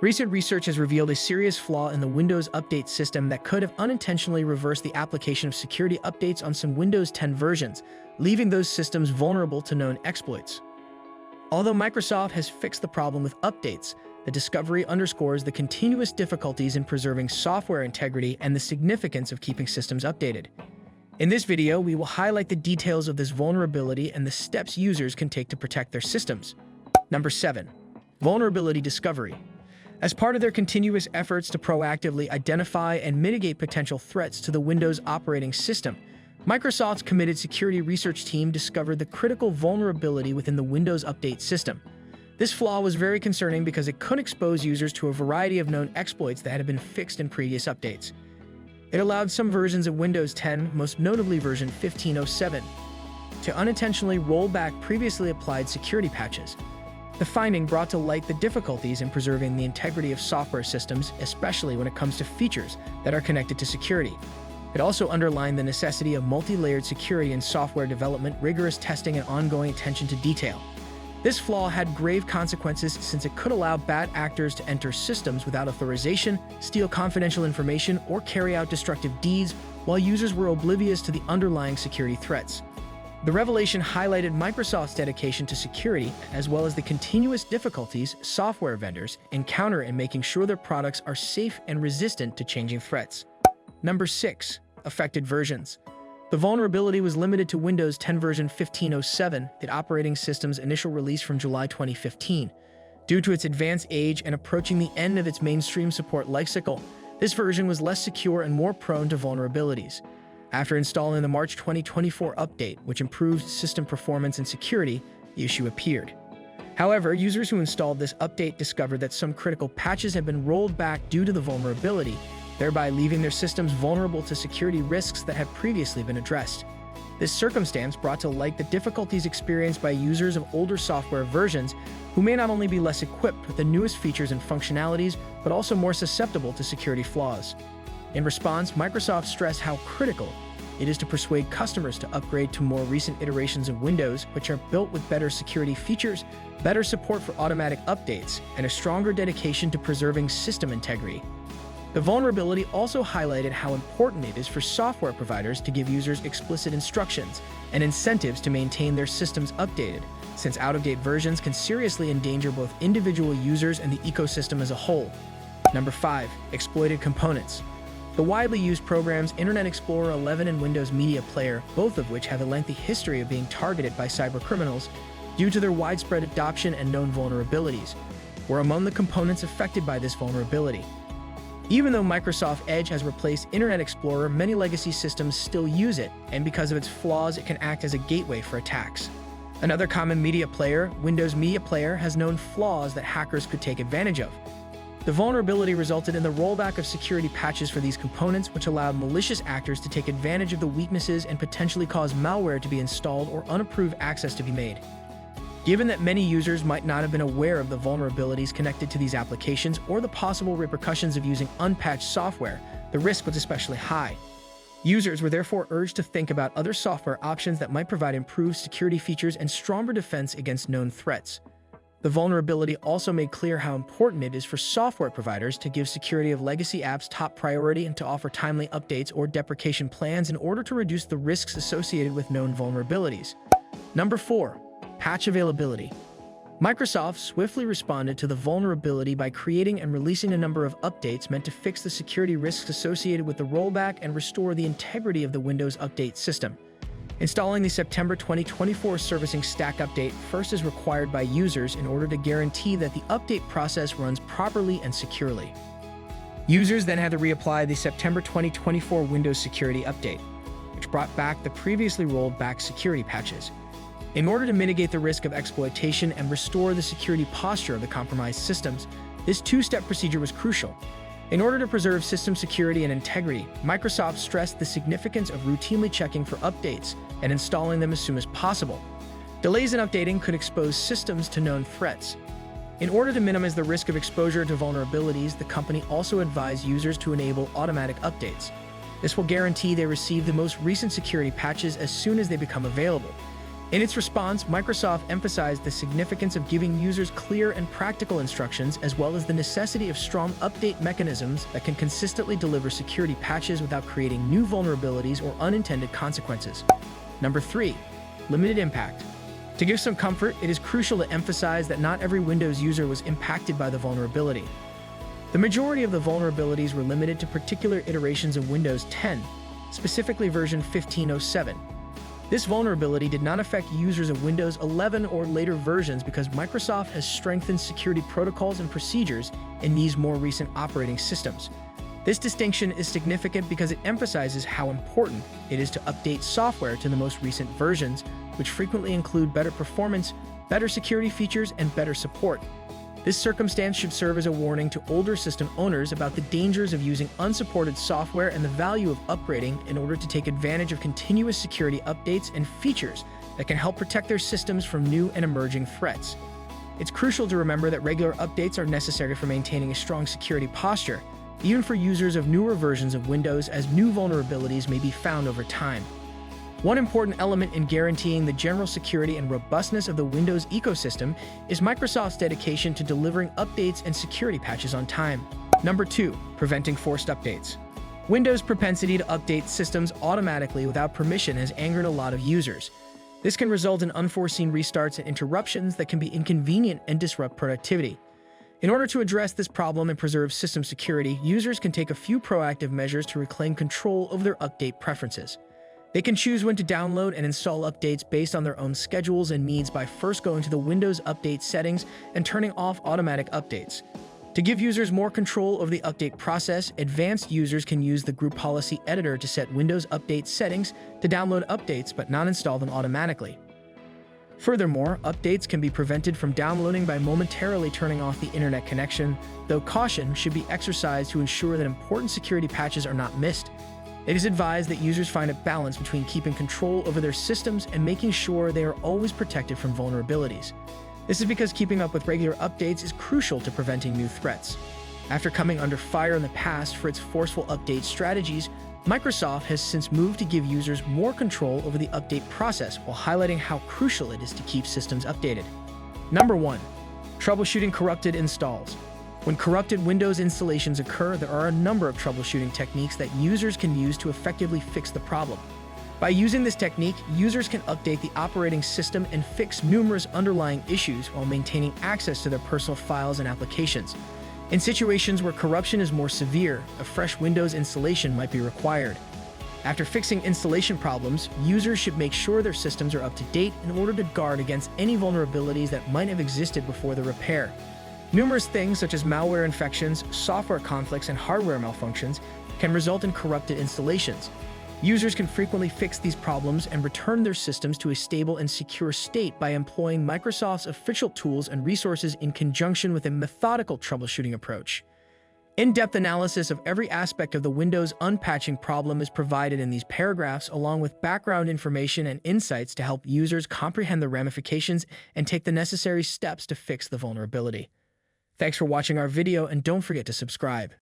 Recent research has revealed a serious flaw in the Windows Update system that could have unintentionally reversed the application of security updates on some Windows 10 versions, leaving those systems vulnerable to known exploits. Although Microsoft has fixed the problem with updates, the discovery underscores the continuous difficulties in preserving software integrity and the significance of keeping systems updated. In this video, we will highlight the details of this vulnerability and the steps users can take to protect their systems. Number 7. Vulnerability discovery. As part of their continuous efforts to proactively identify and mitigate potential threats to the Windows operating system, Microsoft's committed security research team discovered the critical vulnerability within the Windows Update system. This flaw was very concerning because it could expose users to a variety of known exploits that had been fixed in previous updates. It allowed some versions of Windows 10, most notably version 15.07, to unintentionally roll back previously applied security patches. The finding brought to light the difficulties in preserving the integrity of software systems, especially when it comes to features that are connected to security. It also underlined the necessity of multi-layered security in software development, rigorous testing, and ongoing attention to detail. This flaw had grave consequences since it could allow bad actors to enter systems without authorization, steal confidential information, or carry out destructive deeds while users were oblivious to the underlying security threats. The revelation highlighted Microsoft's dedication to security, as well as the continuous difficulties software vendors encounter in making sure their products are safe and resistant to changing threats. Number 6. Affected versions. The vulnerability was limited to Windows 10 version 15.07, the operating system's initial release from July 2015. Due to its advanced age and approaching the end of its mainstream support lifecycle, this version was less secure and more prone to vulnerabilities. After installing the March 2024 update, which improved system performance and security, the issue appeared. However, users who installed this update discovered that some critical patches had been rolled back due to the vulnerability, thereby leaving their systems vulnerable to security risks that had previously been addressed. This circumstance brought to light the difficulties experienced by users of older software versions who may not only be less equipped with the newest features and functionalities, but also more susceptible to security flaws. In response, Microsoft stressed how critical it is to persuade customers to upgrade to more recent iterations of Windows, which are built with better security features, better support for automatic updates, and a stronger dedication to preserving system integrity. The vulnerability also highlighted how important it is for software providers to give users explicit instructions and incentives to maintain their systems updated, since out-of-date versions can seriously endanger both individual users and the ecosystem as a whole. Number 5. Exploited components. The widely used programs Internet Explorer 11 and Windows Media Player, both of which have a lengthy history of being targeted by cybercriminals due to their widespread adoption and known vulnerabilities, were among the components affected by this vulnerability. Even though Microsoft Edge has replaced Internet Explorer, many legacy systems still use it, and because of its flaws, it can act as a gateway for attacks. Another common media player, Windows Media Player, has known flaws that hackers could take advantage of. The vulnerability resulted in the rollback of security patches for these components, which allowed malicious actors to take advantage of the weaknesses and potentially cause malware to be installed or unapproved access to be made. Given that many users might not have been aware of the vulnerabilities connected to these applications or the possible repercussions of using unpatched software, the risk was especially high. Users were therefore urged to think about other software options that might provide improved security features and stronger defense against known threats. The vulnerability also made clear how important it is for software providers to give security of legacy apps top priority and to offer timely updates or deprecation plans in order to reduce the risks associated with known vulnerabilities. Number 4. Patch availability. Microsoft swiftly responded to the vulnerability by creating and releasing a number of updates meant to fix the security risks associated with the rollback and restore the integrity of the Windows Update system. Installing the September 2024 Servicing Stack update first is required by users in order to guarantee that the update process runs properly and securely. Users then had to reapply the September 2024 Windows Security update, which brought back the previously rolled back security patches. In order to mitigate the risk of exploitation and restore the security posture of the compromised systems, this two-step procedure was crucial. In order to preserve system security and integrity, Microsoft stressed the significance of routinely checking for updates and installing them as soon as possible. Delays in updating could expose systems to known threats. In order to minimize the risk of exposure to vulnerabilities, the company also advised users to enable automatic updates. This will guarantee they receive the most recent security patches as soon as they become available. In its response, Microsoft emphasized the significance of giving users clear and practical instructions, as well as the necessity of strong update mechanisms that can consistently deliver security patches without creating new vulnerabilities or unintended consequences. Number 3. Limited impact. To give some comfort, it is crucial to emphasize that not every Windows user was impacted by the vulnerability. The majority of the vulnerabilities were limited to particular iterations of Windows 10, specifically version 15.07. This vulnerability did not affect users of Windows 11 or later versions because Microsoft has strengthened security protocols and procedures in these more recent operating systems. This distinction is significant because it emphasizes how important it is to update software to the most recent versions, which frequently include better performance, better security features, and better support. This circumstance should serve as a warning to older system owners about the dangers of using unsupported software and the value of upgrading in order to take advantage of continuous security updates and features that can help protect their systems from new and emerging threats. It's crucial to remember that regular updates are necessary for maintaining a strong security posture, even for users of newer versions of Windows, as new vulnerabilities may be found over time. One important element in guaranteeing the general security and robustness of the Windows ecosystem is Microsoft's dedication to delivering updates and security patches on time. Number 2. Preventing forced updates. Windows' propensity to update systems automatically without permission has angered a lot of users. This can result in unforeseen restarts and interruptions that can be inconvenient and disrupt productivity. In order to address this problem and preserve system security, users can take a few proactive measures to reclaim control over their update preferences. They can choose when to download and install updates based on their own schedules and needs by first going to the Windows Update settings and turning off automatic updates. To give users more control over the update process, advanced users can use the Group Policy Editor to set Windows Update settings to download updates but not install them automatically. Furthermore, updates can be prevented from downloading by momentarily turning off the internet connection, though caution should be exercised to ensure that important security patches are not missed. It is advised that users find a balance between keeping control over their systems and making sure they are always protected from vulnerabilities. This is because keeping up with regular updates is crucial to preventing new threats. After coming under fire in the past for its forceful update strategies, Microsoft has since moved to give users more control over the update process while highlighting how crucial it is to keep systems updated. Number 1. Troubleshooting corrupted installs. When corrupted Windows installations occur, there are a number of troubleshooting techniques that users can use to effectively fix the problem. By using this technique, users can update the operating system and fix numerous underlying issues while maintaining access to their personal files and applications. In situations where corruption is more severe, a fresh Windows installation might be required. After fixing installation problems, users should make sure their systems are up to date in order to guard against any vulnerabilities that might have existed before the repair. Numerous things such as malware infections, software conflicts, and hardware malfunctions can result in corrupted installations. Users can frequently fix these problems and return their systems to a stable and secure state by employing Microsoft's official tools and resources in conjunction with a methodical troubleshooting approach. In-depth analysis of every aspect of the Windows unpatching problem is provided in these paragraphs, along with background information and insights to help users comprehend the ramifications and take the necessary steps to fix the vulnerability. Thanks for watching our video, and don't forget to subscribe.